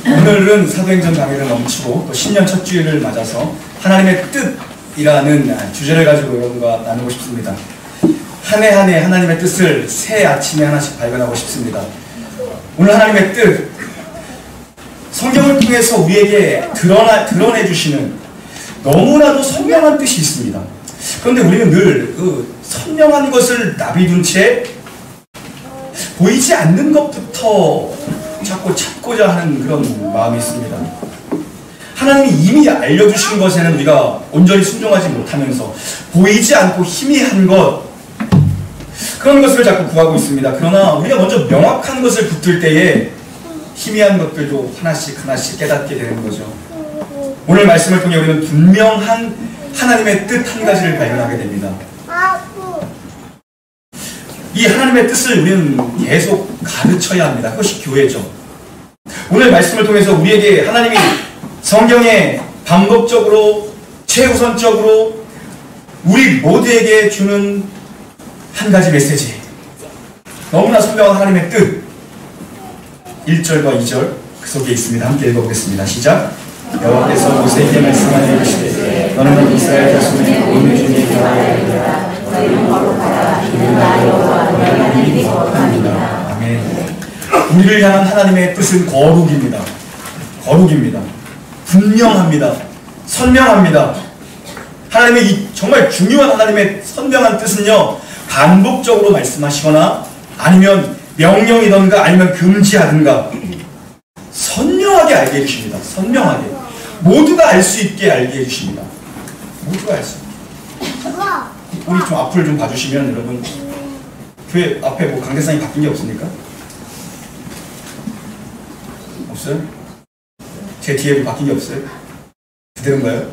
오늘은 사도행전 강의를 멈추고 또 신년 첫 주일을 맞아서 하나님의 뜻이라는 주제를 가지고 여러분과 나누고 싶습니다. 한 해 한 해 하나님의 뜻을 새 아침에 하나씩 발견하고 싶습니다. 오늘 하나님의 뜻, 성경을 통해서 우리에게 드러내 주시는 너무나도 선명한 뜻이 있습니다. 그런데 우리는 늘 그 선명한 것을 나비둔 채 보이지 않는 것부터 자꾸 찾고자 하는 그런 마음이 있습니다. 하나님이 이미 알려주신 것에는 우리가 온전히 순종하지 못하면서 보이지 않고 희미한 것, 그런 것을 자꾸 구하고 있습니다. 그러나 우리가 먼저 명확한 것을 붙들 때에 희미한 것들도 하나씩 깨닫게 되는 거죠. 오늘 말씀을 통해 우리는 분명한 하나님의 뜻 한 가지를 발견하게 됩니다. 이 하나님의 뜻을 우리는 계속 가르쳐야 합니다. 그것이 교회죠. 오늘 말씀을 통해서 우리에게 하나님이 성경에 반복적으로 최우선적으로 우리 모두에게 주는 한 가지 메시지, 너무나 선명한 하나님의 뜻, 1절과 2절 그 속에 있습니다. 함께 읽어보겠습니다. 시작. 여호와께서 모세에게 말씀하여 이르시되 너는 이스라엘 자손의 온 중에 대하여 너희는 거룩하라. 이는 나 여호와 너희 하나님이 거룩합니다. 아멘. 우리를 향한 하나님의 뜻은 거룩입니다. 거룩입니다. 분명합니다. 선명합니다. 하나님의 이 정말 중요한 하나님의 선명한 뜻은요, 반복적으로 말씀하시거나 아니면 명령이던가 아니면 금지하든가 선명하게 알게 해주십니다. 선명하게. 모두가 알 수 있게 알게 해주십니다. 모두가 알 수 있게. 우리 좀 앞을 좀 봐주시면 여러분, 교회 앞에 뭐 강대상이 바뀐 게 없습니까? 없어요? 제 뒤에 뭐 바뀐 게 없어요? 그대로인가요?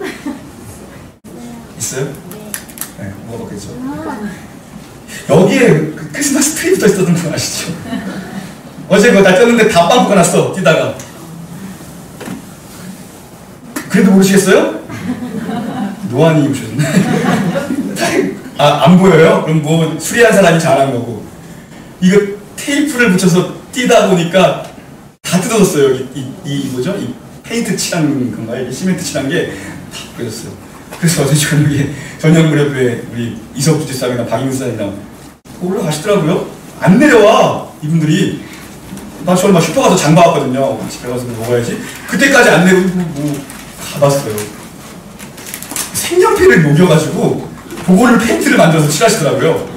있어요? 네, 뭐가 바뀌었죠? 여기에 그 크리스마스 트리 붙어 있었던 거 아시죠? 어제 그거 다 떴는데 다 빵꾸가 났어, 뛰다가. 그래도 모르시겠어요? 노안이 오셨네. 아, 안 보여요? 그럼 뭐 수리한 사람이 잘한 거고. 이거 테이프를 붙여서 뛰다 보니까 다 뜯어졌어요. 이 뭐죠? 이 페인트 칠한 건가요? 이 시멘트 칠한 게 다 벗겨졌어요. 그래서 어제 저녁 무렵에 우리 이석 주지사님이나 박인수사님이랑 올라가시더라고요. 안 내려와, 이분들이. 나 저는 막 슈퍼 가서 장 봐왔거든요. 집에 가서 먹어야지. 그때까지 안 내리고 뭐 가봤어요. 색연필을 녹여가지고 그거를 페인트를 만들어서 칠하시더라고요.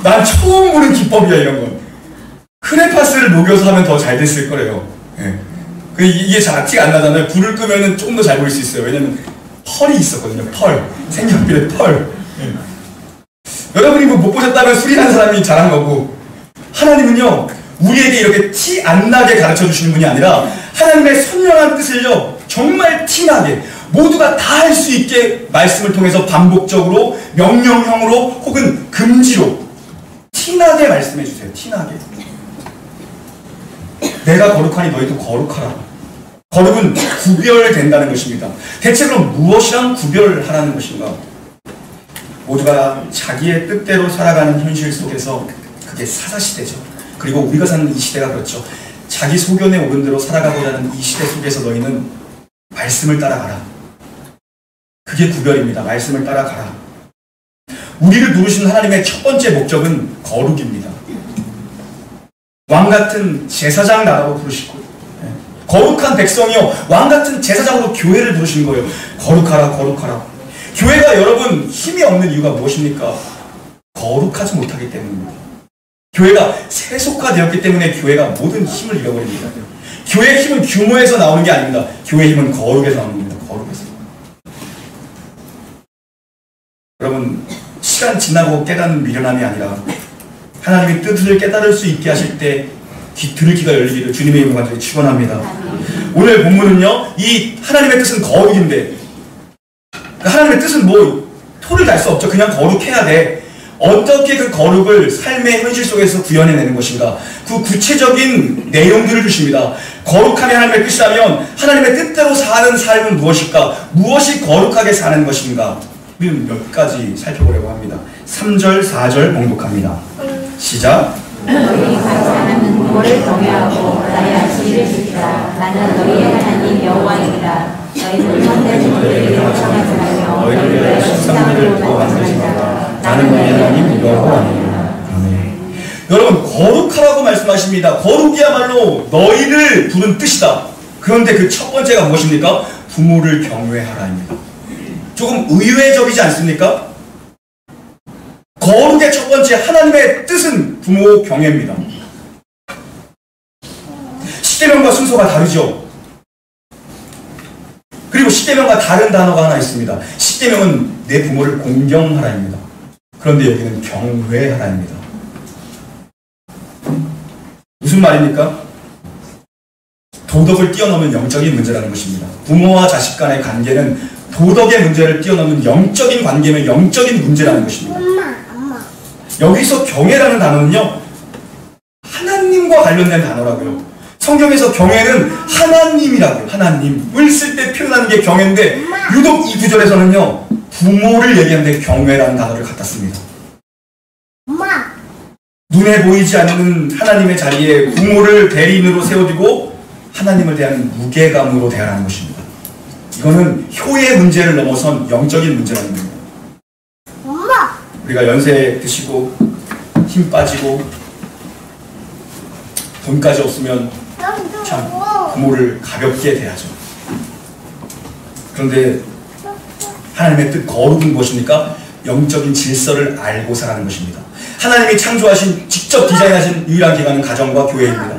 난 처음 보는 기법이야, 이런 건. 크레파스를 녹여서 하면 더 잘 됐을 거래요. 네. 이게 잘 티가 안 나잖아요. 불을 끄면은 조금 더 잘 보일 수 있어요. 왜냐면 펄이 있었거든요. 펄. 색연필의 펄. 네. 여러분이 뭐 못 보셨다면 수리한 사람이 잘한 거고, 하나님은요, 우리에게 이렇게 티 안 나게 가르쳐 주시는 분이 아니라 하나님의 선명한 뜻을요, 정말 티나게 모두가 다 할 수 있게 말씀을 통해서 반복적으로 명령형으로 혹은 금지로 티나게 말씀해 주세요. 티나게. 내가 거룩하니 너희도 거룩하라. 거룩은 구별된다는 것입니다. 대체 그럼 무엇이랑 구별하라는 것인가? 모두가 자기의 뜻대로 살아가는 현실 속에서, 그게 사사시대죠. 그리고 우리가 사는 이 시대가 그렇죠. 자기 소견에 오른 대로 살아가고자 하는 이 시대 속에서 너희는 말씀을 따라가라. 그게 구별입니다. 말씀을 따라가라. 우리를 부르신 하나님의 첫 번째 목적은 거룩입니다. 왕같은 제사장 나라로 부르시고, 거룩한 백성이요, 왕같은 제사장으로 교회를 부르신 거예요. 거룩하라, 거룩하라. 교회가 여러분 힘이 없는 이유가 무엇입니까? 거룩하지 못하기 때문입니다. 교회가 세속화되었기 때문에 교회가 모든 힘을 잃어버립니다. 교회의 힘은 규모에서 나오는 게 아닙니다. 교회의 힘은 거룩에서 나오는 겁니다. 거룩에서. 여러분, 시간 지나고 깨닫는 미련함이 아니라 하나님의 뜻을 깨달을 수 있게 하실 때 들을 귀가 열리기를 주님의 이름으로 간절히 축원합니다. 오늘 본문은요, 이 하나님의 뜻은 거룩인데, 하나님의 뜻은 뭐 토를 달 수 없죠. 그냥 거룩해야 돼. 어떻게 그 거룩을 삶의 현실 속에서 구현해내는 것인가? 그 구체적인 내용들을 주십니다. 거룩함이 하나님의 뜻이라면 하나님의 뜻대로 사는 삶은 무엇일까? 무엇이 거룩하게 사는 것인가? 우리는 몇 가지 살펴보려고 합니다. 3절, 4절 봉독합니다. 시작. 너희 가지 않은 부모를 경외하고 나의 안식일을 지키라. 나는 너희의 하나님 여호와이니라. 너희는 참된 부모들에게 청하지 말며 너희들의 신상으로 만들지마라. 나는 너희 하나님 여호와이니라. 아멘. 여러분, 거룩하라고 말씀하십니다. 거룩이야말로 너희를 부른 뜻이다. 그런데 그 첫 번째가 무엇입니까? 부모를 경외하라입니다. 조금 의외적이지 않습니까? 거룩의 첫 번째 하나님의 뜻은 부모 경외입니다. 십계명과 순서가 다르죠. 그리고 십계명과 다른 단어가 하나 있습니다. 십계명은 내 부모를 공경하라입니다. 그런데 여기는 경외하라입니다. 무슨 말입니까? 도덕을 뛰어넘은 영적인 문제라는 것입니다. 부모와 자식 간의 관계는 도덕의 문제를 뛰어넘은 영적인 관계는 영적인 문제라는 것입니다. 엄마. 여기서 경외라는 단어는요, 하나님과 관련된 단어라고요. 성경에서 경외는 하나님이라고요. 하나님을 쓸 때 표현하는 게 경외인데, 유독 이 구절에서는요, 부모를 얘기하는데 경외라는 단어를 갖다 씁니다. 엄마. 눈에 보이지 않는 하나님의 자리에 부모를 대리인으로 세워두고 하나님을 대한 무게감으로 대하라는 것입니다. 이거는 효의 문제를 넘어선 영적인 문제라는 겁니다. 엄마. 우리가 연세 드시고 힘 빠지고 돈까지 없으면 참 부모를 가볍게 대하죠. 그런데 하나님의 뜻 거룩은 무엇입니까? 영적인 질서를 알고 사는 것입니다. 하나님이 창조하신, 직접 디자인하신 유일한 기관은 가정과 교회입니다.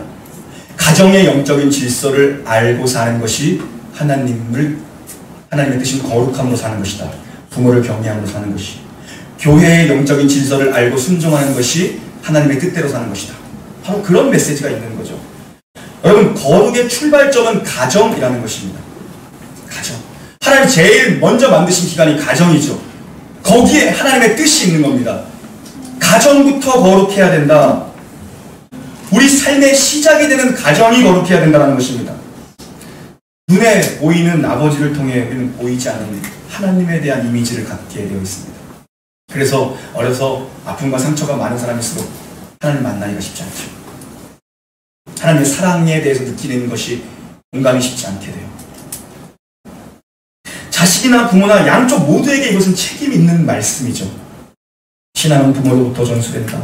가정의 영적인 질서를 알고 사는 것이 하나님의 뜻인 거룩함으로 사는 것이다. 부모를 경외함으로 사는 것이, 교회의 영적인 질서를 알고 순종하는 것이 하나님의 뜻대로 사는 것이다. 바로 그런 메시지가 있는 거죠. 여러분, 거룩의 출발점은 가정이라는 것입니다. 가정. 하나님이 제일 먼저 만드신 기관이 가정이죠. 거기에 하나님의 뜻이 있는 겁니다. 가정부터 거룩해야 된다. 우리 삶의 시작이 되는 가정이 거룩해야 된다는 것입니다. 눈에 보이는 아버지를 통해 우리는 보이지 않는 하나님에 대한 이미지를 갖게 되어 있습니다. 그래서 어려서 아픔과 상처가 많은 사람일수록 하나님 만나기가 쉽지 않죠. 하나님의 사랑에 대해서 느끼는 것이 공감이 쉽지 않게 돼요. 자식이나 부모나 양쪽 모두에게 이것은 책임 있는 말씀이죠. 신앙은 부모로부터 전수된다.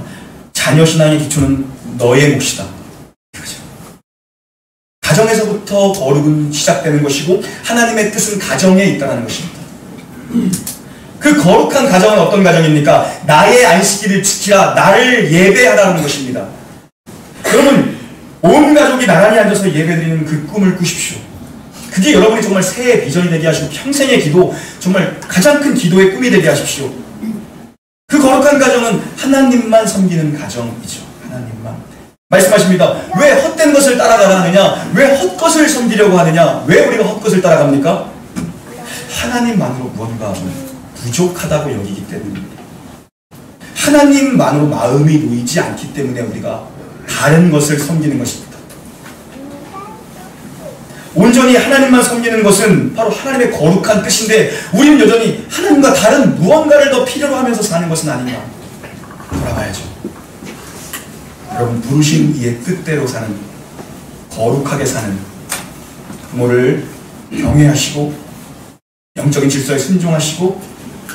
자녀 신앙의 기초는 너의 몫이다. 그죠? 가정에서부터 거룩은 시작되는 것이고 하나님의 뜻은 가정에 있다는 것입니다. 그 거룩한 가정은 어떤 가정입니까? 나의 안식일을 지키라, 나를 예배하라는 것입니다. 여러분, 온 가족이 나란히 앉아서 예배드리는 그 꿈을 꾸십시오. 그게 여러분이 정말 새해 비전이 되게 하시고 평생의 기도, 정말 가장 큰 기도의 꿈이 되게 하십시오. 그 거룩한 가정은 하나님만 섬기는 가정이죠. 하나님만. 말씀하십니다. 왜 헛된 것을 따라가라 하느냐? 왜 헛것을 섬기려고 하느냐? 왜 우리가 헛것을 따라갑니까? 하나님만으로 무언가 부족하다고 여기기 때문입니다. 하나님만으로 마음이 놓이지 않기 때문에 우리가 다른 것을 섬기는 것입니다. 온전히 하나님만 섬기는 것은 바로 하나님의 거룩한 뜻인데, 우리는 여전히 하나님과 다른 무언가를 더 필요로 하면서 사는 것은 아닌가 돌아봐야죠. 여러분, 부르신 이의 뜻대로 사는, 거룩하게 사는, 부모를 경외하시고 영적인 질서에 순종하시고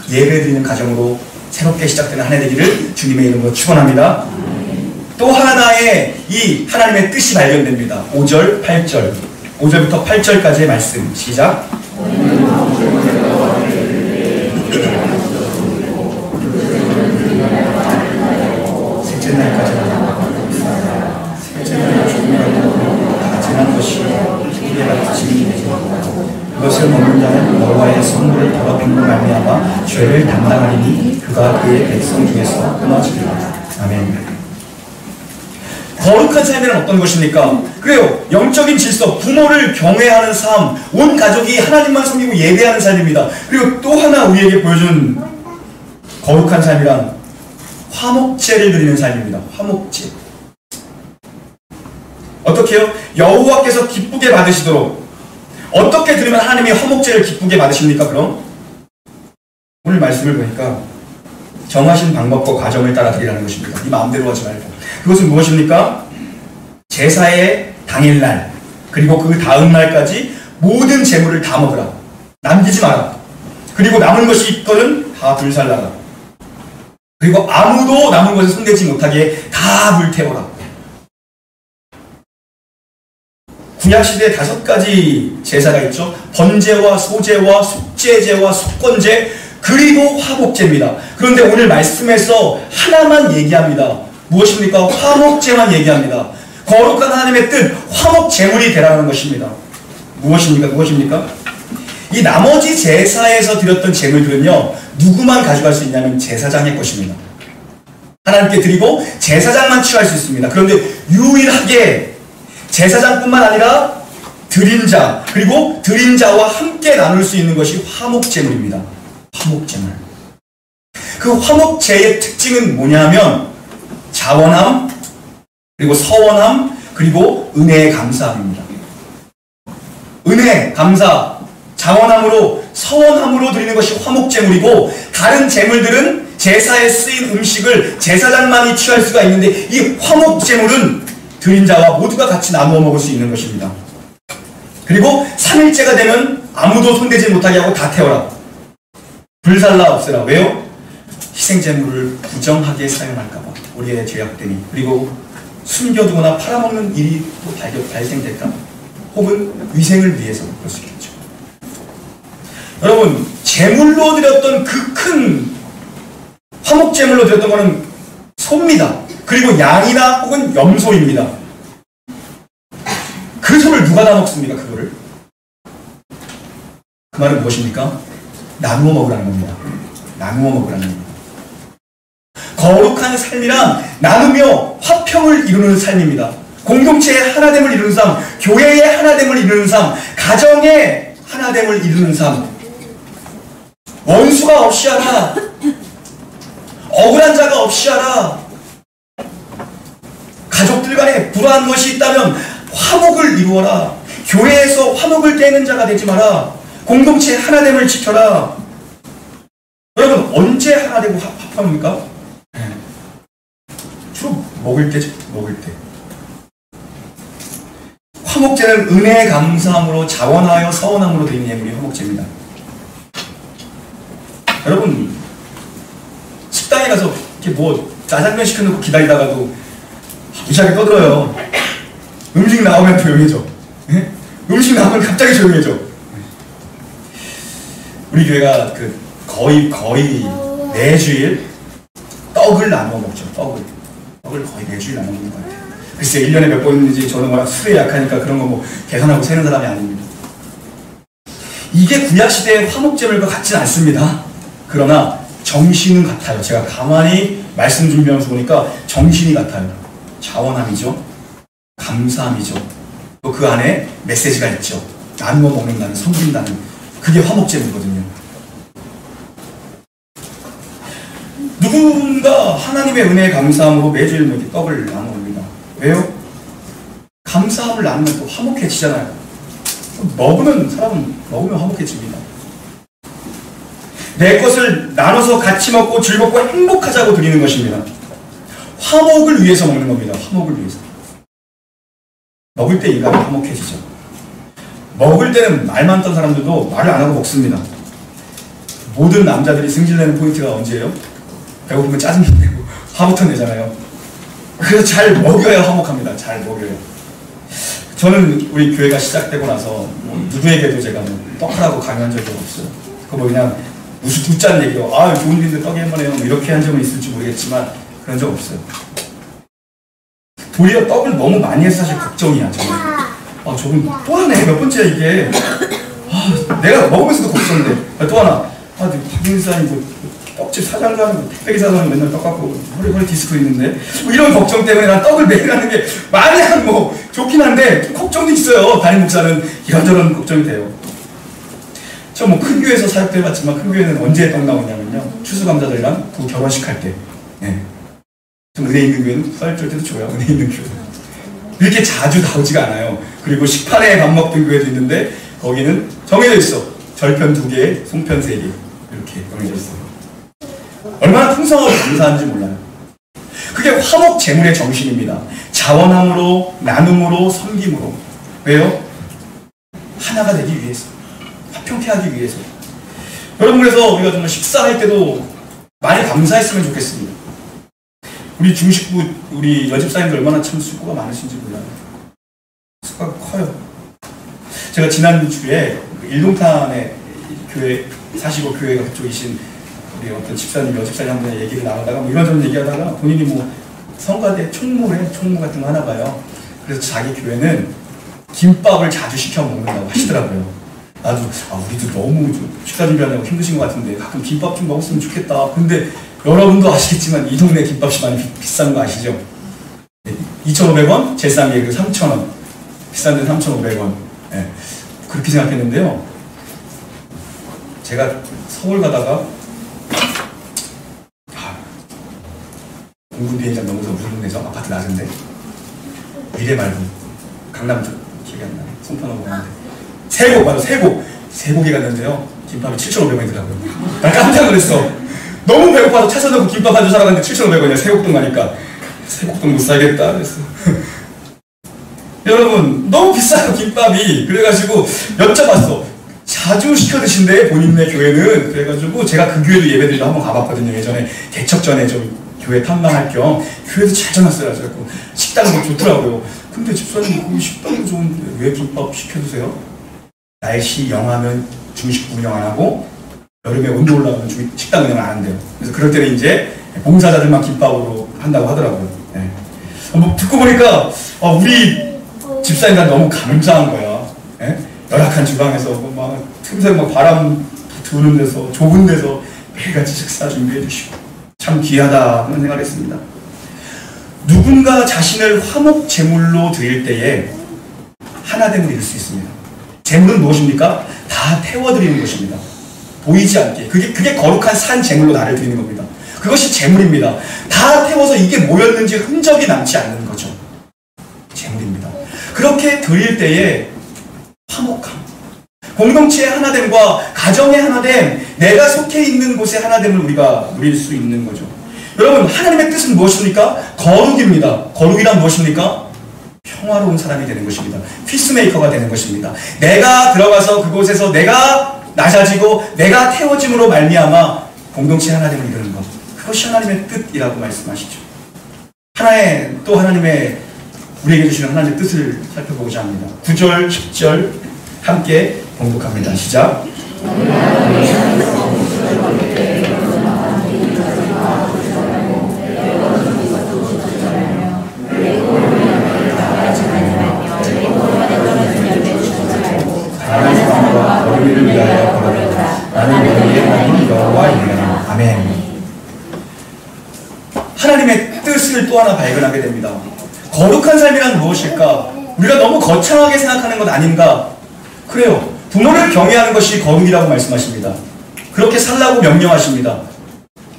예배드리는 가정으로 새롭게 시작되는 한 해 되기를 주님의 이름으로 축원합니다. 또 하나의 이 하나님의 뜻이 발견됩니다. 5절, 8절. 5절부터 8절까지의 말씀 시작. 셋째 날까지 가증한 것이 기대가 지금이죠. 그것을 먹는 자는 여호와의 성물을 더럽힘으로 말미암아 죄를 담당하리니 그가 그의 백성 중에서 끊어지리라. 아멘. 거룩한 삶이란 어떤 것입니까? 그래요. 영적인 질서, 부모를 경외하는 삶, 온 가족이 하나님만 섬기고 예배하는 삶입니다. 그리고 또 하나 우리에게 보여준 거룩한 삶이란 화목제를 드리는 삶입니다. 화목제. 어떻게 해요? 여호와께서 기쁘게 받으시도록. 어떻게 드리면 하나님이 화목제를 기쁘게 받으십니까? 그럼 오늘 말씀을 보니까 정하신 방법과 과정을 따라 드리라는 것입니다. 네 마음대로 하지 말고. 그것은 무엇입니까? 제사의 당일날 그리고 그 다음 날까지 모든 재물을 다 먹으라. 남기지 마라. 그리고 남은 것이 있거든 다 불살라라. 그리고 아무도 남은 것을 손대지 못하게 다 불태워라. 구약시대에 5가지 제사가 있죠. 번제와 소제와 속죄제와 속건제 그리고 화목제입니다. 그런데 오늘 말씀에서 하나만 얘기합니다. 무엇입니까? 화목제만 얘기합니다. 거룩한 하나님의 뜻, 화목제물이 되라는 것입니다. 무엇입니까? 이 나머지 제사에서 드렸던 제물들은요, 누구만 가져갈 수 있냐면 제사장의 것입니다. 하나님께 드리고 제사장만 취할 수 있습니다. 그런데 유일하게 제사장뿐만 아니라 드린 자, 그리고 드린 자와 함께 나눌 수 있는 것이 화목제물입니다. 화목제물. 그 화목제의 특징은 뭐냐면 자원함, 그리고 서원함, 그리고 은혜의 감사함입니다. 은혜, 감사, 자원함으로, 서원함으로 드리는 것이 화목제물이고, 다른 제물들은 제사에 쓰인 음식을 제사장만이 취할 수가 있는데, 이 화목제물은 드린 자와 모두가 같이 나누어 먹을 수 있는 것입니다. 그리고 3일째가 되면 아무도 손대지 못하게 하고 다 태워라. 불살라 없애라. 왜요? 희생제물을 부정하게 사용할까봐. 우리의 죄악됨이. 그리고 숨겨두거나 팔아먹는 일이 또 발생될까? 혹은 위생을 위해서 그럴 수 있겠죠. 여러분, 제물로 드렸던 그 큰 화목제물로 드렸던 것은 소입니다. 그리고 양이나 혹은 염소입니다. 그 소를 누가 다 먹습니까? 그거를? 그 말은 무엇입니까? 나누어 먹으라는 겁니다. 나누어 먹으라는 겁니다. 거룩한 삶이란 나누며 화평을 이루는 삶입니다. 공동체의 하나됨을 이루는 삶, 교회의 하나됨을 이루는 삶, 가정의 하나됨을 이루는 삶. 원수가 없이 하라. 억울한 자가 없이 하라. 가족들 간에 불화한 것이 있다면 화목을 이루어라. 교회에서 화목을 깨는 자가 되지 마라. 공동체의 하나됨을 지켜라. 여러분, 언제 하나되고 화평합니까? 주로 먹을 때죠. 먹을 때. 화목제는 은혜의 감사함으로 자원하여 서원함으로 드리는 예물이 화목제입니다. 여러분, 식당에 가서 이렇게 뭐 짜장면 시켜놓고 기다리다가도 무시하게 떠들어요. 음식 나오면 조용해져. 예? 음식 나오면 갑자기 조용해져. 우리 교회가 거의 매주일 떡을 나눠 먹죠. 떡을 거의 매주일 나눠 먹는 것 같아요. 글쎄 1년에 몇 번인지 저는 워낙 술에 약하니까 그런 거 뭐 계산하고 세는 사람이 아닙니다. 이게 구약시대의 화목제물과 같지는 않습니다. 그러나 정신은 같아요. 제가 가만히 말씀 준비하면서 보니까 정신이 같아요. 자원함이죠. 감사함이죠. 또 그 안에 메시지가 있죠. 나누어 먹는다는, 섬긴다는. 그게 화목제물이거든요. 누군가 하나님의 은혜에 감사함으로 매주일 이렇게 떡을 나눠옵니다. 왜요? 감사함을 나누면 또 화목해지잖아요. 사람은 먹으면 화목해집니다. 내 것을 나눠서 같이 먹고 즐겁고 행복하자고 드리는 것입니다. 화목을 위해서 먹는 겁니다. 화목을 위해서. 먹을 때 인간이 화목해지죠. 먹을 때는 말 많던 사람들도 말을 안 하고 먹습니다. 모든 남자들이 승질내는 포인트가 언제예요? 배고프면 짜증 내고 화부터 내잖아요. 그래서 잘 먹여야 화목합니다. 잘 먹여야. 저는 우리 교회가 시작되고 나서 누구에게도 제가 떡하라고 강요한 적이 없어요. 그거 그냥 웃자는 얘기로 좋은 일인데 떡이 한 번에 이렇게 한 적은 있을지 모르겠지만 그런 적 없어요. 도리어 떡을 너무 많이 해서 사실 걱정이야. 저는 저분 또 하네. 몇 번째야 이게. 내가 먹으면서도 걱정인데 또 하나. 박인사님 떡집 사장도 아니고 택배기 사장은 맨날 떡 갖고 허리 디스크 있는데 이런 걱정 때문에 난 떡을 매일 하는 게 마냥 좋긴 한데 좀 걱정도 있어요. 담임 목사는 이런저런 걱정이 돼요. 저 큰 교회에서 사역도 해봤지만 큰 교회는 언제 떡 나오냐면요. 추수감사절이랑 그 결혼식 할 때. 네. 좀 은혜 있는 교회는 썰 때도 줘요. 은혜 있는 교회. 이렇게 자주 나오지가 않아요. 그리고 식판에 밥 먹던 교회도 있는데 거기는 정해져 있어. 절편 2개, 송편 3개 이렇게 정해져 있어요. 얼마나 풍성하고 감사한지 몰라요. 그게 화목제물의 정신입니다. 자원함으로, 나눔으로, 섬김으로. 왜요? 하나가 되기 위해서. 화평케 하기 위해서. 여러분, 그래서 우리가 정말 식사할 때도 많이 감사했으면 좋겠습니다. 우리 중식구, 우리 여집사님들 얼마나 참 수고가 많으신지 몰라요. 수고가 커요. 제가 지난주에 일동탄에 교회, 사시고 교회가 그쪽이신 우리 어떤 집사님, 여집사님 한 분의 얘기를 나누다가 뭐 이런저런 얘기하다가 본인이 뭐 성가대 총무 같은 거 하나 봐요. 그래서 자기 교회는 김밥을 자주 시켜 먹는다고 하시더라고요. 나도 우리도 너무 식사 준비하느라고 힘드신 것 같은데 가끔 김밥 좀 먹었으면 좋겠다. 근데 여러분도 아시겠지만 이 동네 김밥이 많이 비싼 거 아시죠? 2,500원, 제일 싼 게 3,000원, 비싼 데는 3,500원. 네. 그렇게 생각했는데요. 제가 서울 가다가 공군 비행장 넘어서 무슨 데서 아파트 낮은데 미래 말고 강남 쪽 기억이 안 나요. 송파넘어 가는데 세곡에 갔는데요. 김밥이 7,500원이더라고요. 나 깜짝 놀랐어. 너무 배고파서 차서 넣고 김밥 한 줄 사라는데 7,500원이야. 세곡동 가니까 세곡동 못 살겠다 그랬어. 여러분 너무 비싸요 김밥이. 그래가지고 여쭤봤어. 자주 시켜 드신대 본인네 교회는. 그래가지고 제가 그 교회도 예배드리러 한번 가봤거든요. 예전에 개척 전에 좀 교회 탐방할 겸. 교회도 잘 전놨어요. 그래서 식당도 좋더라고요. 근데 집사님 식당도 좋은데 왜 김밥 시켜 드세요? 날씨 영하면 중식 운영 안 하고 여름에 온도 올라가면 식당 운영 안 한대요. 그래서 그럴 때는 이제 봉사자들만 김밥으로 한다고 하더라고요. 네. 뭐 듣고 보니까 우리 집사님들 너무 감사한 거야. 네? 열악한 주방에서 막 틈새 막 바람 드는 데서 좁은 데서 매일같이 식사 준비해 주시고 참 귀하다 하는 생각을 했습니다. 누군가 자신을 화목제물로 드릴 때에 하나됨을 이룰 수 있습니다. 제물은 무엇입니까? 다 태워드리는 것입니다. 보이지 않게. 그게 거룩한 산 제물로 나를 드리는 겁니다. 그것이 제물입니다. 다 태워서 이게 뭐였는지 흔적이 남지 않는 거죠. 제물입니다. 그렇게 드릴 때에 화목함, 공동체의 하나됨과 가정의 하나됨, 내가 속해 있는 곳의 하나됨을 우리가 누릴 수 있는 거죠. 여러분, 하나님의 뜻은 무엇입니까? 거룩입니다. 거룩이란 무엇입니까? 평화로운 사람이 되는 것입니다. 피스메이커가 되는 것입니다. 내가 들어가서 그곳에서 내가 낮아지고 내가 태워짐으로 말미암아 공동체 하나됨을 이루는 것. 그것이 하나님의 뜻이라고 말씀하시죠. 또 하나님의 우리에게 주시는 하나님의 뜻을 살펴보고자 합니다. 9절, 10절 함께 봉독합니다. 시작. 너희를 위하여 걸어라. 나는 너희의 하나님 여호와이니라. 아멘. 하나님의 뜻을 또 하나 발견하게 됩니다. 거룩한 삶이란 무엇일까? 우리가 너무 거창하게 생각하는 것 아닌가? 그래요. 부모를 경외하는 것이 거룩이라고 말씀하십니다. 그렇게 살라고 명령하십니다.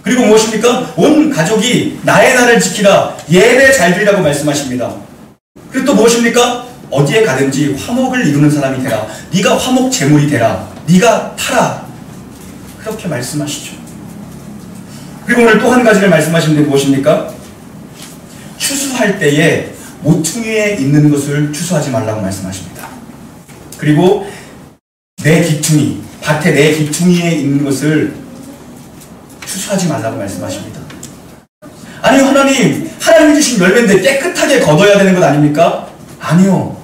그리고 무엇입니까? 온 가족이 나의 날을 지키라. 예배 잘 드리라고 말씀하십니다. 그리고 또 무엇입니까? 어디에 가든지 화목을 이루는 사람이 되라. 네가 화목 제물이 되라. 네가 타라. 그렇게 말씀하시죠. 그리고 오늘 또 한 가지를 말씀하시는 게 무엇입니까? 추수할 때에 모퉁이에 있는 것을 추수하지 말라고 말씀하십니다. 그리고 내 기퉁이, 밭에 내 기퉁이에 있는 것을 추수하지 말라고 말씀하십니다. 아니요, 하나님이 주신 열매인데 깨끗하게 걷어야 되는 것 아닙니까? 아니요.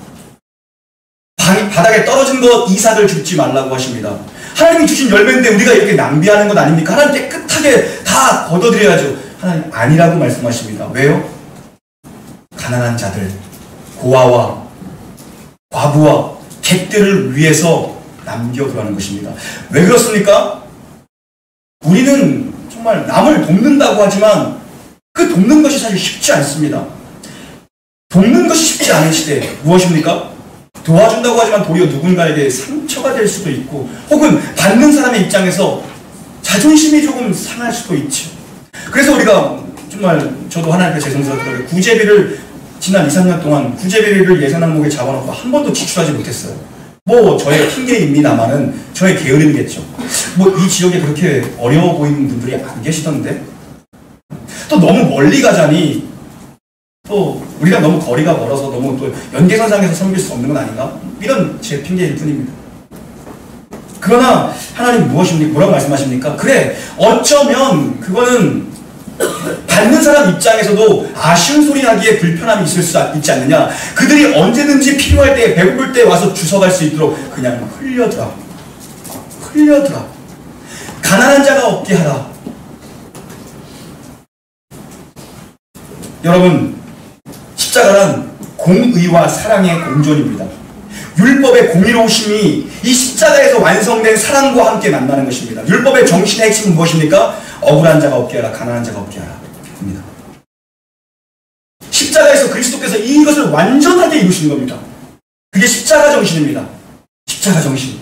바닥에 떨어진 것 이삭을 줍지 말라고 하십니다. 하나님이 주신 열매인데 우리가 이렇게 낭비하는 것 아닙니까? 하나님 깨끗하게 다 걷어드려야죠. 하나님 아니라고 말씀하십니다. 왜요? 가난한 자들, 고아와 과부와 객들을 위해서 남겨두라는 것입니다. 왜 그렇습니까? 우리는 정말 남을 돕는다고 하지만 그 돕는 것이 사실 쉽지 않습니다. 돕는 것이 쉽지 않은 시대 무엇입니까? 도와준다고 하지만 도리어 누군가에게 상처가 될 수도 있고 혹은 받는 사람의 입장에서 자존심이 조금 상할 수도 있죠. 그래서 우리가 정말 저도 하나님 앞에 죄송스럽더라고요. 구제비를 지난 2, 3년 동안 구제비를 예산 항목에 잡아놓고 한 번도 지출하지 못했어요. 뭐 저의 핑계입니다만은 저의 게으름이겠죠. 뭐 이 지역에 그렇게 어려워 보이는 분들이 안 계시던데 또 너무 멀리 가자니 또 우리가 너무 거리가 멀어서 너무 또 연계선상에서 섬길 수 없는 건 아닌가? 이런 제 핑계일 뿐입니다. 그러나 하나님 뭐라고 말씀하십니까? 그래, 어쩌면 그거는 받는 사람 입장에서도 아쉬운 소리 하기에 불편함이 있을 수 있지 않느냐. 그들이 언제든지 필요할 때, 배고플 때 와서 주워갈 수 있도록 그냥 흘려두라. 가난한 자가 없게 하라. 여러분, 십자가란 공의와 사랑의 공존입니다. 율법의 공의로우심이 이 십자가에서 완성된 사랑과 함께 만나는 것입니다. 율법의 정신의 핵심은 무엇입니까? 억울한 자가 없게 하라, 가난한 자가 없게 하라 입니다. 십자가에서 그리스도께서 이것을 완전하게 이루시는 겁니다. 그게 십자가 정신입니다. 십자가 정신.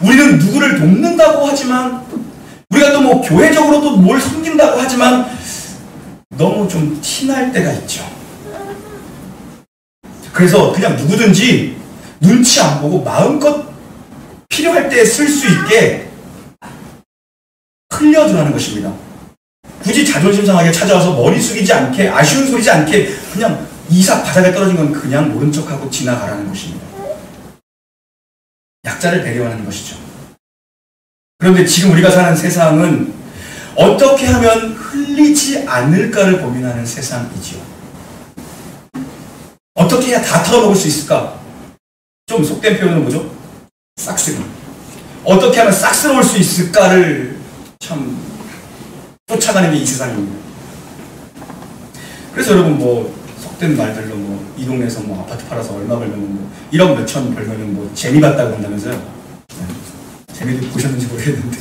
우리는 누구를 돕는다고 하지만, 우리가 또 뭐 교회적으로 또 뭘 섬긴다고 하지만 너무 좀 티날 때가 있죠. 그래서 그냥 누구든지 눈치 안 보고 마음껏 필요할 때 쓸 수 있게 흘려두라는 것입니다. 굳이 자존심 상하게 찾아와서 머리 숙이지 않게, 아쉬운 소리지 않게 그냥 이삭 바닥에 떨어진 건 그냥 모른 척하고 지나가라는 것입니다. 약자를 배려하는 것이죠. 그런데 지금 우리가 사는 세상은 어떻게 하면 흘리지 않을까를 고민하는 세상이지요. 어떻게 해야 다 털어먹을 수 있을까? 좀 속된 표현은 뭐죠? 싹쓸이. 어떻게 하면 싹스러울 수 있을까를 참 쫓아가는 게 이 세상입니다. 그래서 여러분 뭐 속된 말들로 뭐 이 동네에서 뭐 아파트 팔아서 얼마 벌면 뭐 1억 몇천 벌면은 뭐 재미 같다고 한다면서요? 네. 재미도 보셨는지 모르겠는데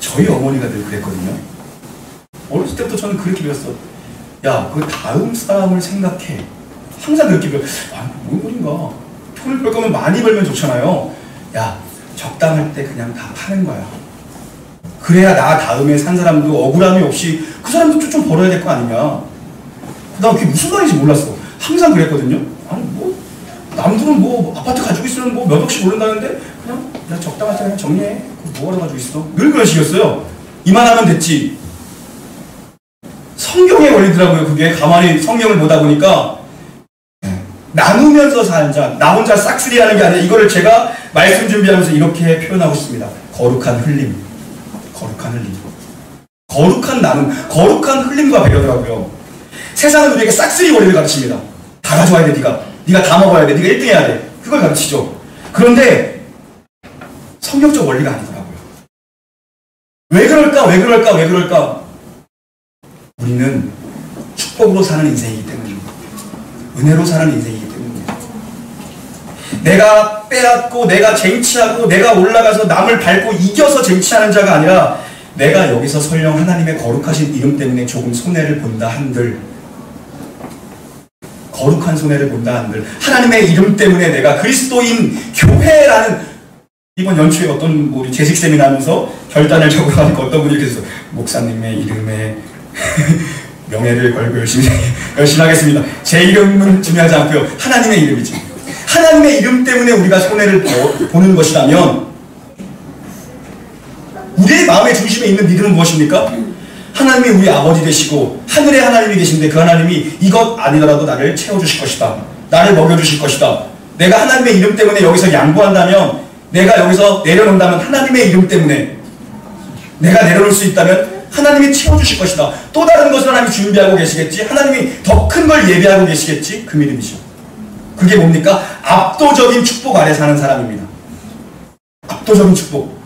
저희 어머니가 늘 그랬거든요. 어렸을 때부터 저는 그렇게 배웠어. 야, 그 다음 사람을 생각해. 항상 그렇게 배워. 아, 뭔 소린가. 돈을 벌 거면 많이 벌면 좋잖아요. 야, 적당할 때 그냥 다 파는 거야. 그래야 나 다음에 산 사람도 억울함이 없이 그 사람도 좀 벌어야 될 거 아니냐. 나 그게 무슨 말인지 몰랐어. 항상 그랬거든요. 아니 뭐 남들은 뭐 아파트 가지고 있으면 뭐 몇 억씩 오른다는데 그냥 야, 적당할 때 그냥 정리해. 뭐하러 가지고 있어? 늘 그런 식이었어요. 이만하면 됐지. 성경의 원리더라고요. 그게 가만히 성경을 보다 보니까 나누면서 사는 자, 나 혼자 싹쓸이 하는 게 아니라 이거를 제가 말씀 준비하면서 이렇게 표현하고 있습니다. 거룩한 흘림. 거룩한 흘림. 거룩한 나눔, 거룩한 흘림과 배려더라고요. 세상은 우리에게 싹쓸이 원리를 가르칩니다. 다 가져와야 돼, 네가 다 먹어야 돼, 네가 1등 해야 돼. 그걸 가르치죠. 그런데 성경적 원리가 아니더라고요. 왜 그럴까? 우리는 축복으로 사는 인생이기 때문입니다. 은혜로 사는 인생이기 때문입니다. 내가 빼앗고, 내가 쟁취하고, 내가 올라가서 남을 밟고 이겨서 쟁취하는 자가 아니라 내가 여기서 설령 하나님의 거룩하신 이름 때문에 조금 손해를 본다 한들, 거룩한 손해를 본다 한들, 하나님의 이름 때문에 내가 그리스도인 교회라는, 이번 연초에 어떤 우리 재직 세미나 하면서 결단을 적으러 하니까 어떤 분이 이렇게 해서 목사님의 이름에 명예를 걸고 열심히 하겠습니다. 제 이름은 중요하지 않고요. 하나님의 이름이죠. 하나님의 이름 때문에 우리가 손해를 보는 것이라면 우리의 마음의 중심에 있는 믿음은 무엇입니까? 하나님이 우리 아버지 되시고 하늘에 하나님이 계신데 그 하나님이 이것 아니더라도 나를 채워주실 것이다. 나를 먹여주실 것이다. 내가 하나님의 이름 때문에 여기서 양보한다면, 내가 여기서 내려놓는다면 하나님의 이름 때문에 내가 내려놓을 수 있다면 하나님이 채워주실 것이다. 또 다른 것을 하나님이 준비하고 계시겠지. 하나님이 더 큰 걸 예비하고 계시겠지. 그 믿음이죠. 그게 뭡니까? 압도적인 축복 아래 사는 사람입니다. 압도적인 축복.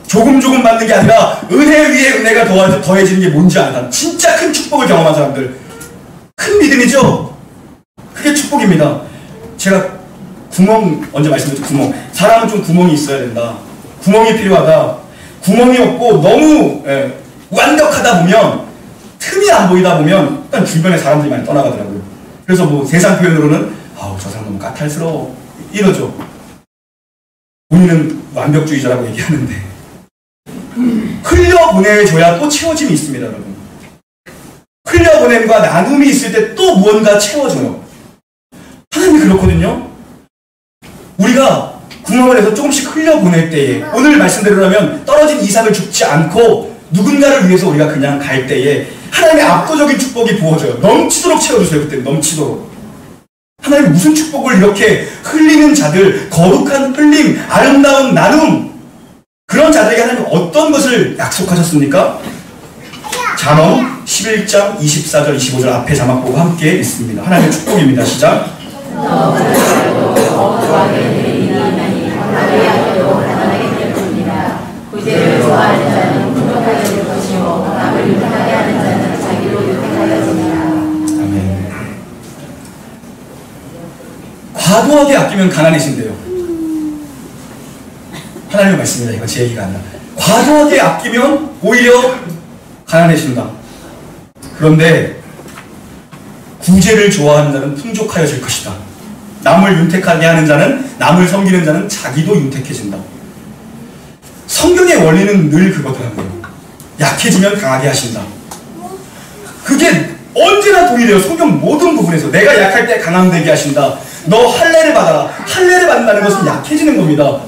조금 받는 게 아니라 은혜 위에 은혜가 더해지는 게 뭔지 안다. 진짜 큰 축복을 경험한 사람들. 큰 믿음이죠. 그게 축복입니다. 제가 구멍, 언제 말씀드렸죠? 구멍. 사람은 좀 구멍이 있어야 된다. 구멍이 필요하다. 구멍이 없고 너무 완벽하다 보면, 틈이 안 보이다 보면 일단 주변에 사람들이 많이 떠나가더라고요. 그래서 뭐 세상 표현으로는 아우 저 사람 너무 까탈스러워 이러죠. 본인은 완벽주의자라고 얘기하는데 흘려보내줘야 또 채워짐이 있습니다. 여러분. 흘려보냄과 나눔이 있을 때 또 무언가 채워줘요. 하나님이 그렇거든요. 우리가 구멍을 해서 조금씩 흘려보낼 때에, 오늘 말씀대로라면 떨어진 이삭을 죽지 않고 누군가를 위해서 우리가 그냥 갈 때에 하나님의 압도적인 축복이 부어져요. 넘치도록 채워주세요. 그때 넘치도록. 하나님 무슨 축복을 이렇게 흘리는 자들, 거룩한 흘림, 아름다운 나눔, 그런 자들에게 하나님 어떤 것을 약속하셨습니까? 잠언 11장 24절 25절 앞에 자막 보고 함께 읽습니다. 하나님의 축복입니다. 시작. 구제를 좋아하는 자는 풍족하게 될 것이요 남을 유택하게 하는 자는 자기로 유택하여지리라. 아멘. 과도하게 아끼면 가난해진대요. 하나님의 말씀입니다. 이건 제 얘기가 아니라. 과도하게 아끼면 오히려 가난해진다. 그런데 구제를 좋아하는 자는 풍족하여질 것이다. 남을 윤택하게 하는 자는, 남을 섬기는 자는 자기도 윤택해진다. 성경의 원리는 늘 그거더라고요. 약해지면 강하게 하신다. 그게 언제나 동일해요. 성경 모든 부분에서. 내가 약할 때 강함되게 하신다. 너 할례를 받아라. 할례를 받는다는 것은 약해지는 겁니다.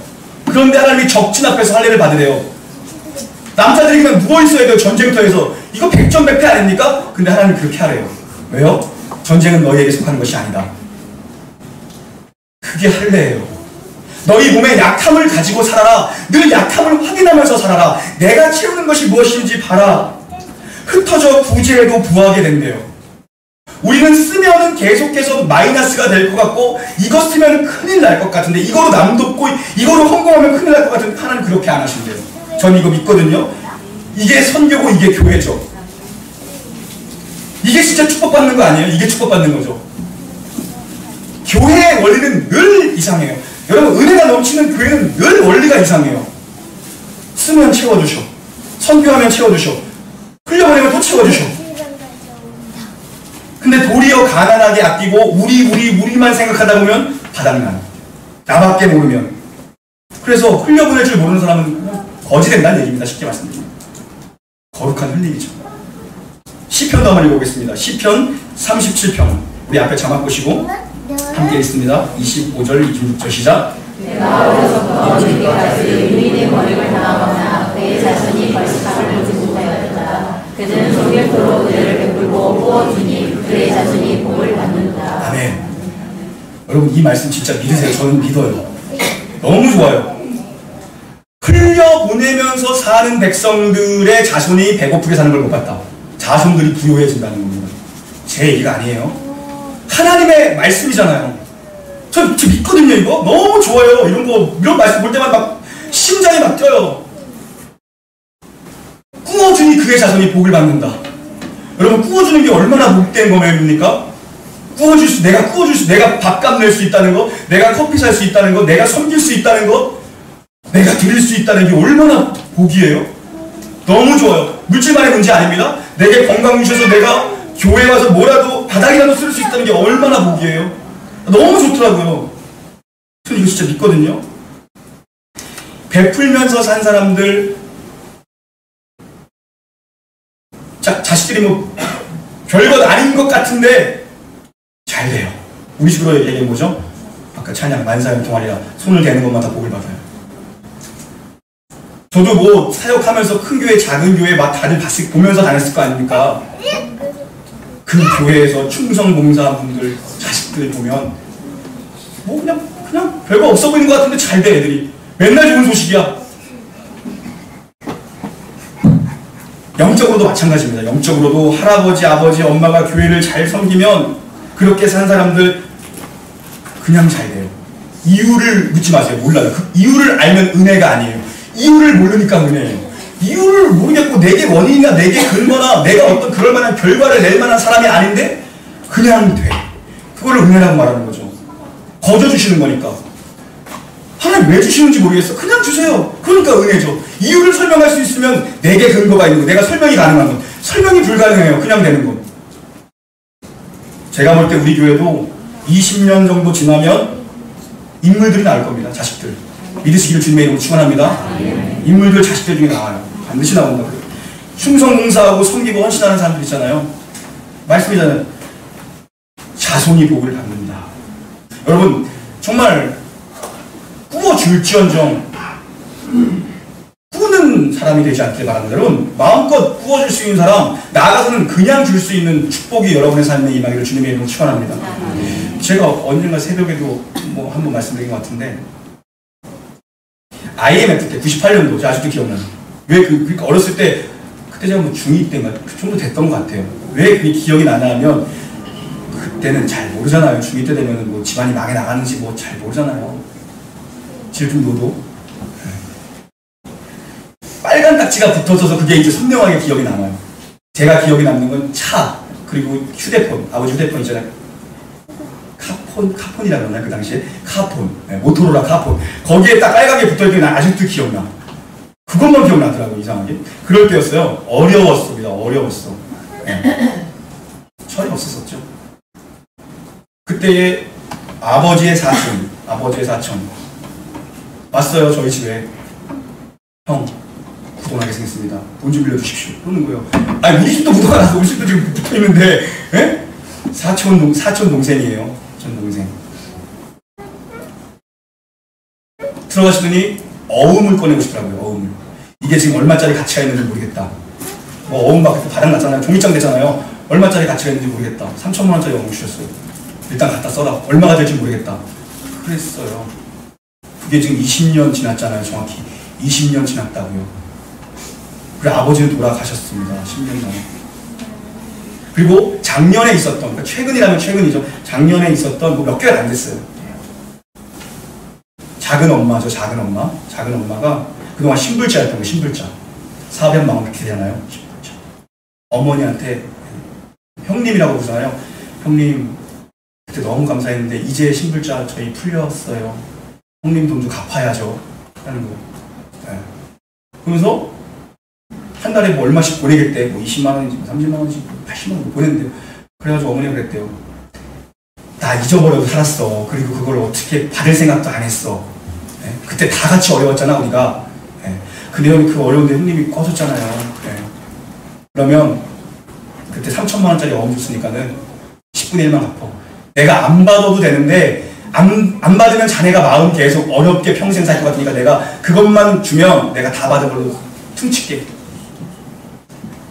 그런데 하나님이 적진 앞에서 할례를 받으래요. 남자들이 그냥 누워있어야 돼요. 전쟁터에서. 이거 백전백패 아닙니까? 근데 하나님이 그렇게 하래요. 왜요? 전쟁은 너희에게 속하는 것이 아니다. 그게 할례예요. 너희 몸에 약함을 가지고 살아라. 늘 약함을 확인하면서 살아라. 내가 채우는 것이 무엇인지 봐라. 흩어져 구제해도 부하게 된대요. 우리는 쓰면은 계속해서 마이너스가 될 것 같고, 이거 쓰면 큰일 날 것 같은데, 이거로 남 돕고 이거로 헌금하면 큰일 날 것 같은데 하나님 그렇게 안 하신대요. 전 이거 믿거든요. 이게 선교고 이게 교회죠. 이게 진짜 축복받는 거 아니에요? 이게 축복받는 거죠. 교회의 원리는 늘 이상해요. 여러분, 은혜가 넘치는 교회는 늘 원리가 이상해요. 쓰면 채워주셔. 선교하면 채워주셔. 흘려보내면 또 채워주셔. 근데 도리어 가난하게 아끼고 우리만 생각하다 보면 바닥나. 나밖에 모르면. 그래서 흘려보낼 줄 모르는 사람은 거지 된다는 얘기입니다. 쉽게 말씀드리면. 거룩한 흘림이죠. 시편도 한번 읽어보겠습니다. 시편 37편. 우리 앞에 자막 보시고 함께 읽습니다. 25절, 26절 시작. 내가 어려서부터 이르기까지 의인의 머리를 당하거나 그의 자손이 벌식함을 보지 못하였다. 그는 종일토록 은혜를 베풀고 부어주니 그의 자손이 복을 받는다. 아멘. 여러분, 이 말씀 진짜 믿으세요. 저는 믿어요. 너무 좋아요. 흘려보내면서 사는 백성들의 자손이 배고프게 사는 걸 못 봤다. 자손들이 부유해진다는 겁니다. 제 얘기가 아니에요. 하나님의 말씀이잖아요. 저 믿거든요. 이거 너무 좋아요. 이런 말씀 볼 때마다 막 심장이 막 뛰어요. 꾸어주니 그의 자손이 복을 받는다. 여러분, 꾸어주는 게 얼마나 복된 거입니까? 내가 꾸어줄 수, 내가 밥값 낼 수 있다는 거, 내가 커피 살 수 있다는 거, 내가 섬길 수 있다는 거, 내가 드릴 수 있다는 게 얼마나 복이에요? 너무 좋아요. 물질만의 문제 아닙니다. 내게 건강 주셔서 내가 교회 와서 뭐라도 바닥이라도 쓸 수 있다는 게 얼마나 복이에요. 너무 좋더라고요. 저는 이거 진짜 믿거든요. 베풀면서 산 사람들, 자식들이 뭐 별것 아닌 것 같은데 잘 돼요. 우리 식으로 얘기해 뭐죠? 아까 찬양 만사형 동아리라 손을 대는 것마다 복을 받아요. 저도 뭐 사역하면서 큰 교회 작은 교회 막 다들 보면서 다녔을 거 아닙니까? 그 교회에서 충성봉사분들 자식들 보면 뭐 그냥 별거 없어 보이는 것 같은데 잘 돼. 애들이 맨날 좋은 소식이야. 영적으로도 마찬가지입니다. 영적으로도 할아버지, 아버지, 엄마가 교회를 잘 섬기면 그렇게 산 사람들 그냥 잘 돼요. 이유를 묻지 마세요. 몰라요. 그 이유를 알면 은혜가 아니에요. 이유를 모르니까 은혜예요. 이유를 모르겠고 내게 원인이나 내게 근거나 내가 어떤 그럴 만한 결과를 낼 만한 사람이 아닌데 그냥 돼. 그걸 은혜라고 말하는 거죠. 거저 주시는 거니까. 하나님 왜 주시는지 모르겠어. 그냥 주세요. 그러니까 은혜죠. 이유를 설명할 수 있으면 내게 근거가 있는 거, 내가 설명이 가능한 건. 설명이 불가능해요. 그냥 되는 건. 제가 볼 때 우리 교회도 20년 정도 지나면 인물들이 나올 겁니다. 자식들. 믿으시기를 주님의 이름으로 축원합니다. 인물들 자식들 중에 나와요. 반드시 나온다. 충성봉사하고 섬기고 헌신하는 사람들 있잖아요. 말씀이잖아요. 자손이 복을 받는다. 여러분 정말 꾸어줄지언정 꾸는 꾸는 사람이 되지 않길 바랍니다. 여러분, 마음껏 꾸어줄 수 있는 사람, 나아가서는 그냥 줄 수 있는 축복이 여러분의 삶에 임하기를 주님의 이름으로 축원합니다. 제가 언젠가 새벽에도 뭐 한번 말씀드린 것 같은데, IMF 때 98년도 제가 아직도 기억나요. 왜 그러니까 어렸을 때 그때 제가 뭐 중2 때인가 그 정도 됐던 것 같아요. 왜 그게 기억이 나냐 하면 그때는 잘 모르잖아요. 중2 때 되면 뭐 집안이 망해 나가는지 뭐 잘 모르잖아요. 질풍노도 빨간 딱지가 붙어서 그게 이제 선명하게 기억이 남아요. 제가 기억이 남는 건 차, 그리고 휴대폰, 아버지 휴대폰 있잖아요. 카폰이라고 그러나요? 그 당시에 카폰, 네, 모토로라 카폰. 거기에 딱 빨갛게 붙어있는 게 난 아직도 기억나. 그것만 기억나더라고, 이상하게. 그럴 때였어요. 어려웠습니다. 어려웠어. 네. 철이 없었었죠. 그때의 아버지의 사촌 왔어요, 저희 집에. 형, 부도나게 생겼습니다. 돈 좀 빌려주십시오. 그러는 거예요. 아니, 우리 집도 부도가 나서 우리 집도 지금 붙어있는데, 예? 사촌 동생이에요. 전 동생. 들어가시더니 어음을 꺼내고 싶더라고요. 어음을. 이게 지금 얼마짜리 가치가 있는지 모르겠다. 뭐 어음 막 바닥 났잖아요. 종이장 되잖아요. 얼마짜리 가치가 있는지 모르겠다. 3천만 원짜리 어음 주셨어요. 일단 갖다 써라. 얼마가 될지 모르겠다. 그랬어요. 그게 지금 20년 지났잖아요. 정확히 20년 지났다고요. 그리고 아버지는 돌아가셨습니다. 10년 전에. 그리고 작년에 있었던, 그러니까 최근이라면 최근이죠. 작년에 있었던 뭐 몇 개월 안 됐어요. 작은 엄마죠. 작은 엄마. 작은 엄마가 그동안 신불자였던 거예요. 신불자. 사업에 마음 그렇게 되잖아요. 신불자. 어머니한테 형님이라고 부르잖아요. 형님 그때 너무 감사했는데 이제 신불자 저희 풀렸어요. 형님 돈 좀 갚아야죠. 하는 거예요. 네. 그러면서 한 달에 뭐 얼마씩 보내겠대. 뭐 20만 원인지 30만 원인지 80만 원 보냈는데요. 그래가지고 어머니가 그랬대요. 나 잊어버려도 살았어. 그리고 그걸 어떻게 받을 생각도 안 했어. 네? 그때 다 같이 어려웠잖아 우리가. 네. 근데 그 어려운데 형님이 꺼줬잖아요. 네. 그러면 그때 3천만 원짜리 어음 줬으니까는 10분의 1만 갚어. 내가 안 받아도 되는데 안 받으면 자네가 마음 계속 어렵게 평생 살 것 같으니까 내가 그것만 주면 내가 다 받은 걸로 퉁칠게.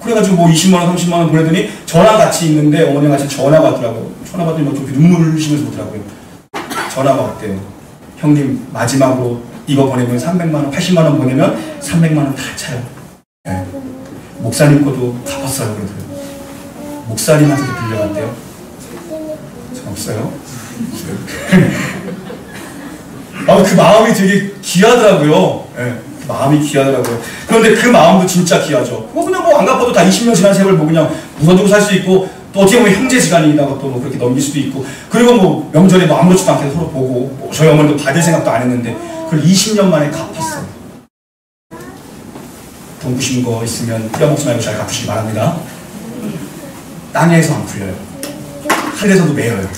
그래가지고 뭐 20만 원, 30만 원 보내더니 저랑 같이 있는데 어머니가 같이 전화가 왔더라고요. 전화 받더니 뭐 좀 눈물을 흘리시면서 보더라고요. 전화가 왔대요. 형님 마지막으로 이거 보내면 300만 원, 80만 원 보내면 300만 원 다 차요. 네. 목사님 거도 갚았어요. 그러더라고요. 목사님한테도 빌려갔대요. 저 없어요. 그 마음이 되게 귀하더라고요. 네. 마음이 귀하더라고요. 그런데 그 마음도 진짜 귀하죠. 뭐 그냥 뭐 안 갚아도 다 20년 지난 세월 뭐 그냥 웃어주고 살 수 있고, 또 어떻게 보면 형제지간이다가 또 뭐 그렇게 넘길 수도 있고, 그리고 뭐 명절에 뭐 아무렇지도 않게 서로 보고, 뭐 저희 어머니도 받을 생각도 안 했는데 그걸 20년 만에 갚았어요. 돈 부신 거 있으면 떼어먹지 말고 잘 갚으시기 바랍니다. 땅에서 안 풀려요. 하늘에서도 매여요.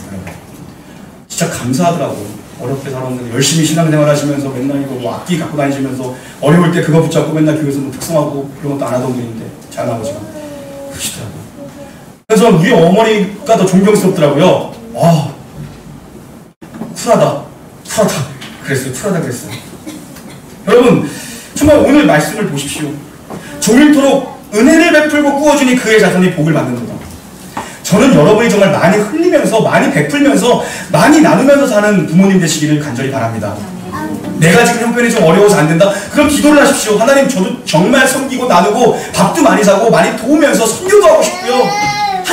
진짜 감사하더라고요. 어렵게 살았는데 열심히 신앙생활 하시면서 맨날 이거 뭐 악기 갖고 다니시면서 어려울 때 그거 붙잡고 맨날 교회에서 뭐 특성하고 그런 것도 안 하던 분인데 잘 나오지만 그러시더라고요. 그래서 우리 어머니가 더 존경스럽더라고요. 와, 쿨하다 그랬어요. 쿨하다 그랬어요. 여러분 정말 오늘 말씀을 보십시오. 종일토록 은혜를 베풀고 꾸어주니 그의 자손이 복을 받는다. 저는 여러분이 정말 많이 흘리면서, 많이 베풀면서, 많이 나누면서 사는 부모님 되시기를 간절히 바랍니다. 내가 지금 형편이 좀 어려워서 안 된다? 그럼 기도를 하십시오. 하나님, 저도 정말 섬기고 나누고 밥도 많이 사고 많이 도우면서 선교도 하고 싶고요.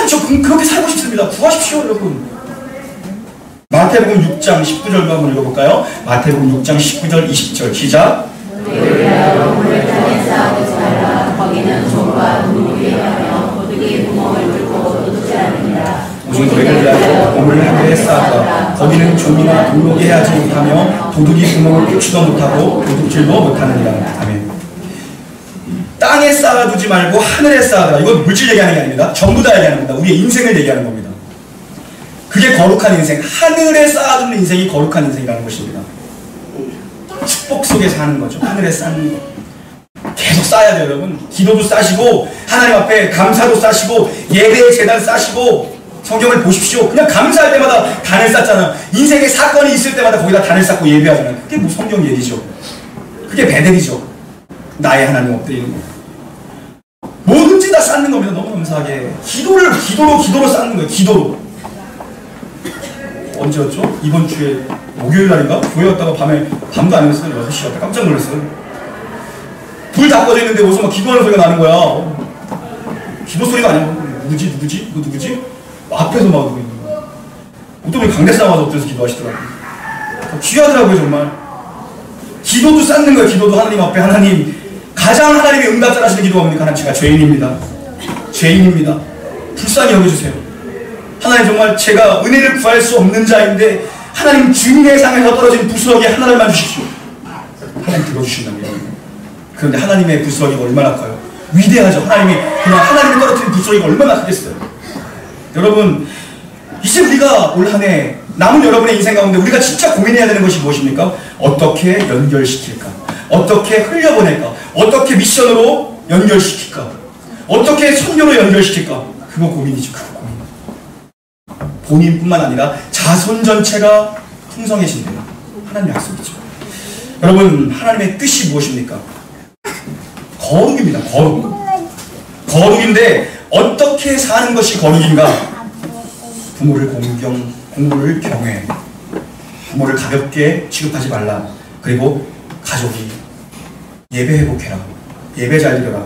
저 그렇게 살고 싶습니다. 구하십시오, 여러분. 마태복음 6장 19절도 한번 읽어볼까요? 마태복음 6장 19절 20절 시작. 우물 땅에 쌓아두지 말라. 거기는 종과 동물이 하며 도둑이 구멍을 뚫고 도둑질하느니라. 오직 너희를 위하여 우물을 하늘에 쌓았다. 거기는 종이나 동물이 해하지 못하며 도둑이 구멍을 뚫지도 못하고 도둑질도 못하느니라. 아멘. 땅에 쌓아두지 말고 하늘에 쌓아두라. 이건 물질 얘기하는 게 아닙니다. 전부 다 얘기하는 겁니다. 우리의 인생을 얘기하는 겁니다. 그게 거룩한 인생. 하늘에 쌓아두는 인생이 거룩한 인생이라는 것입니다. 축복 속에 사는 거죠. 하늘에 쌓는 거. 계속 쌓아야 돼요, 여러분. 기도도 쌓으시고, 하나님 앞에 감사도 쌓으시고, 예배의 재단 쌓으시고, 성경을 보십시오. 그냥 감사할 때마다 단을 쌓잖아요. 인생에 사건이 있을 때마다 거기다 단을 쌓고 예배하잖아요. 그게 뭐 성경 얘기죠. 그게 베델이죠. 나의 하나님 엎드리는 거. 뭐든지 다 쌓는 겁니다. 너무 감사하게. 기도로 쌓는 거예요. 기도로. 언제였죠? 이번 주에 목요일 날인가? 교회 왔다가 밤도 아니었어요. 6시 왔다 깜짝 놀랐어요. 불 다 꺼져 있는데 어디서 막 기도하는 소리가 나는 거야. 기도 소리가 아니야. 누구지? 이거 누구지? 앞에서 막 누구 있는 거야. 어떤 분이 강대상 와서 엎드려서 기도하시더라고요. 귀하더라고요, 정말. 기도도 쌓는 거예요. 기도도 하나님 앞에. 하나님, 가장 하나님이 응답 잘하시는 기도가 뭡니까? 하나님, 제가 죄인입니다. 불쌍히 여겨주세요. 하나님, 정말 제가 은혜를 구할 수 없는 자인데 하나님 중대상에서 떨어진 부스러기 하나를만 주십시오. 하나님 들어주신답니다. 그런데 하나님의 부스러기가 얼마나 커요? 위대하죠. 하나님이 떨어뜨린 부스러기가 얼마나 크겠어요. 여러분, 이제 우리가 올 한 해 남은 여러분의 인생 가운데 우리가 진짜 고민해야 되는 것이 무엇입니까? 어떻게 연결시킬까? 어떻게 흘려보낼까? 어떻게 미션으로 연결시킬까? 어떻게 선교로 연결시킬까? 그거 고민이죠. 그거 고민. 본인뿐만 아니라 자손 전체가 풍성해진대요. 하나님 약속이죠. 여러분, 하나님의 뜻이 무엇입니까? 거룩입니다. 거룩인데 어떻게 사는 것이 거룩인가? 부모를 경외, 부모를 가볍게 취급하지 말라. 그리고 가족이 예배 회복해라. 예배 잘 드려라.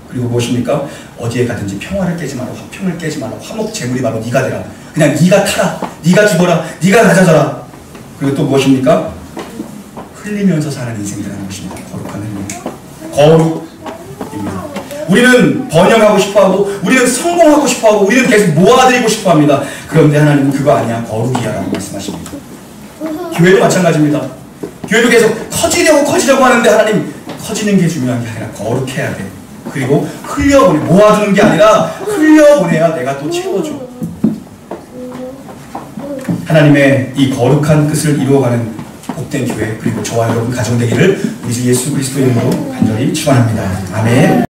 그리고 무엇입니까? 어디에 가든지 평화를 깨지 마라. 화평을 깨지 마라. 화목 제물이 바로 네가 되라. 그냥 네가 타라. 네가 죽어라. 네가 가져져라. 그리고 또 무엇입니까? 흘리면서 사는 인생이라는 것입니다. 거룩한 흘림. 거룩입니다. 우리는 번영하고 싶어하고, 우리는 성공하고 싶어하고, 우리는 계속 모아드리고 싶어합니다. 그런데 하나님은 그거 아니야. 거룩이야 라고 말씀하십니다. 교회도 마찬가지입니다. 교회도 계속 커지려고 하는데 하나님, 커지는 게 중요한 게 아니라 거룩해야 돼. 그리고 모아두는 게 아니라 흘려보내야 내가 또 채워줘. 하나님의 이 거룩한 뜻을 이루어가는 복된 교회, 그리고 저와 여러분 가정 되기를 우리 주 예수 그리스도 이름으로 간절히 축원합니다. 아멘.